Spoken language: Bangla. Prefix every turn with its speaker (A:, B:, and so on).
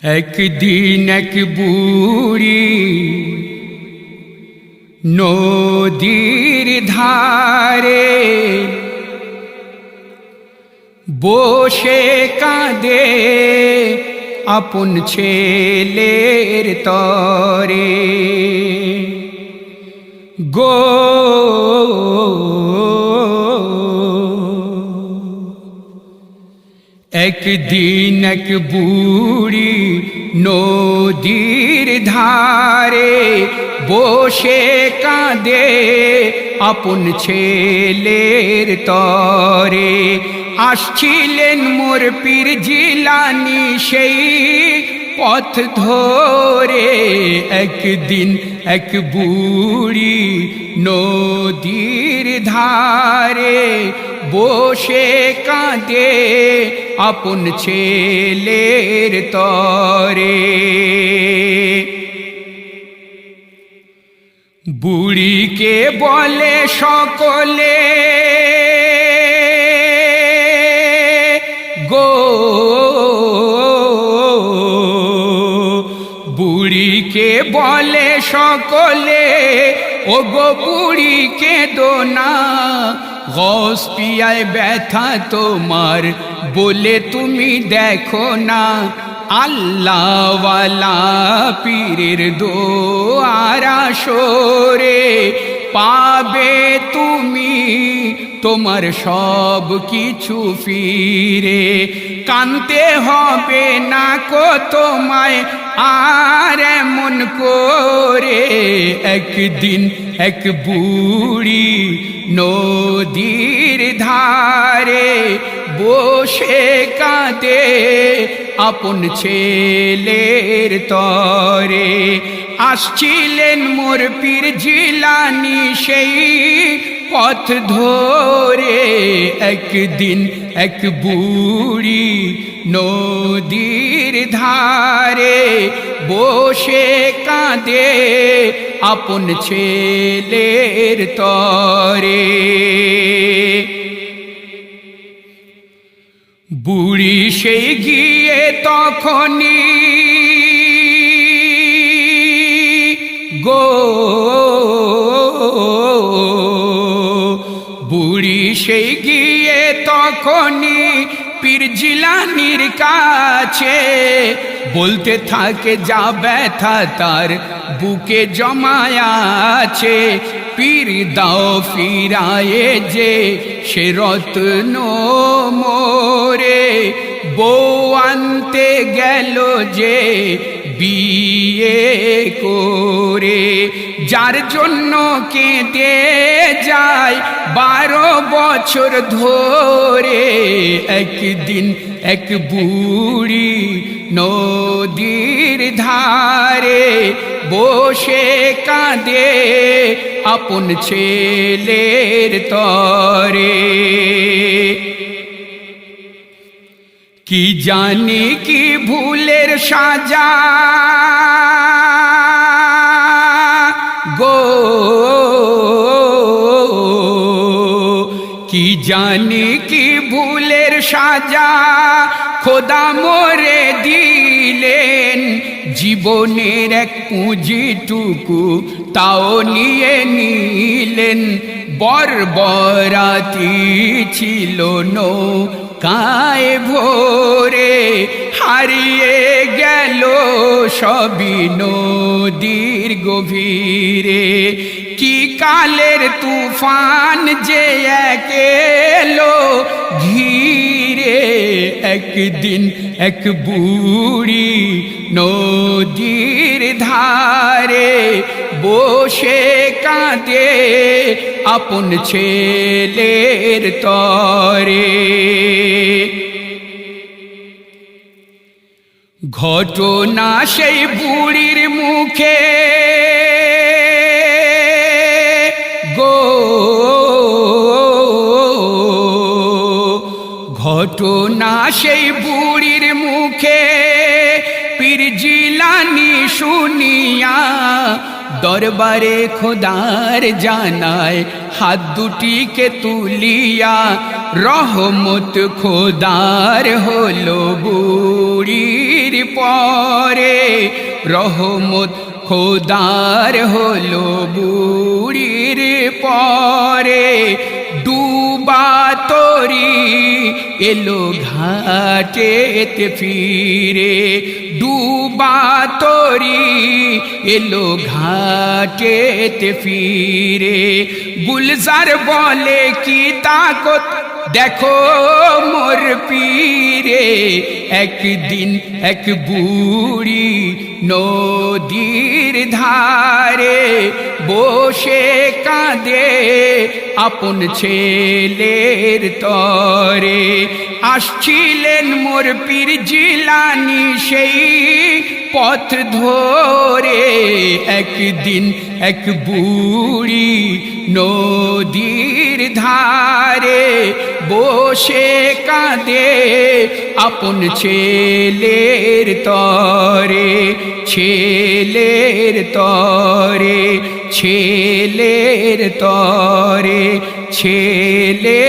A: একদিন এক বুড়ি নদীর ধারে বসে কাঁদে আপন ছেলের তরে গো। একদিন এক বুড়ি নদীর ধারে বসে কাঁদে আপন ছেলের তরে। আসছিলেন মোর পীর জিলানী সেই পথ ধরে। একদিন এক বুড়ি নদীর ধারে বসে কাঁদে আপন ছেলের তরে। বুড়িকে বলে সকলে গো, বুড়িকে বলে সকলে ও গো বুড়ি কেঁদো না, গৌস পিয়ায় ব্যথা তোমার বলে তুমি দেখো না। আল্লাহওয়ালা পীরের দোয়ার আসরে পাবে তুমি তোমার সব কিছু ফিরে। কানতে হবে না কো তোমায় আর এমন করে। একদিন এক বুড়ি নদীর ধারে বসে কাঁদে আপন ছেলের তরে। আসছিলেন মোর পীর জিলানী সেই পথ ধরে। একদিন এক বুড়ি নদীর ধারে বসে কাঁদে আপন ছেলের তরে। বুড়ি সেই গিয়ে তখনই গো, বুড়ি সেই গিয়ে তখনই পীর জিলানীর কাছে বলতে থাকে যা ব্যথা তার বুকে জমায়াছে। পীর দাও ফিরায়ে যে সে রত্ন মোরে, বউ আনতে গেল যে বিয়ে করে। যার জন্য কেঁদে যায় 12 বছর ধরে। একদিন এক বুড়ি নদীর ধারে বসে কাঁদে আপন ছেলের তরে। কি জানি কি ভুলের সাজা গো, কি জানি কি ভুলের সাজা খোদা মোরে দিলেন। জীবনের এক পুঁজিটুকু তাও নিয়ে নিলেন। বরবরাতি ছিল নৌকায় ভোরে, হারিয়ে গেল সবই নদীর গভীরে। কি কালের তুফান যে এলো ঘিরে। একদিন এক বুড়ি নদীর ধারে বসে কাঁদে আপন ছেলের তরে। ঘটনা সেই বুড়ির মুখে গো, ঘটনা সেই বুড়ির মুখে পীর জিলানী শুনিয়া দরবারে খোদার জানায় হাত দুটিকে তুলিয়া, রহমত খোদার হলো বুড়ির পরে, রহমত খোদার হলো বুড়ির পরে। ডুবা তরি এলো ঘাটেতে ফিরে, ডুবা তরি এলো ঘাটেতে ফিরে। গুলজার বলে কি তাকত দেখো মোর পীরে, একদিন এক বুড়ি নদীর ধারে বসে কাঁদে আপন ছেলের তরে। আসছিলেন মোর পীর জিলানি সেই পথ ধরে, একদিন এক বুড়ি নদীর ধারে বসে কাঁদে আপন ছেলের তরে, ছেলের তরে, ছেলের তরে, ছেলে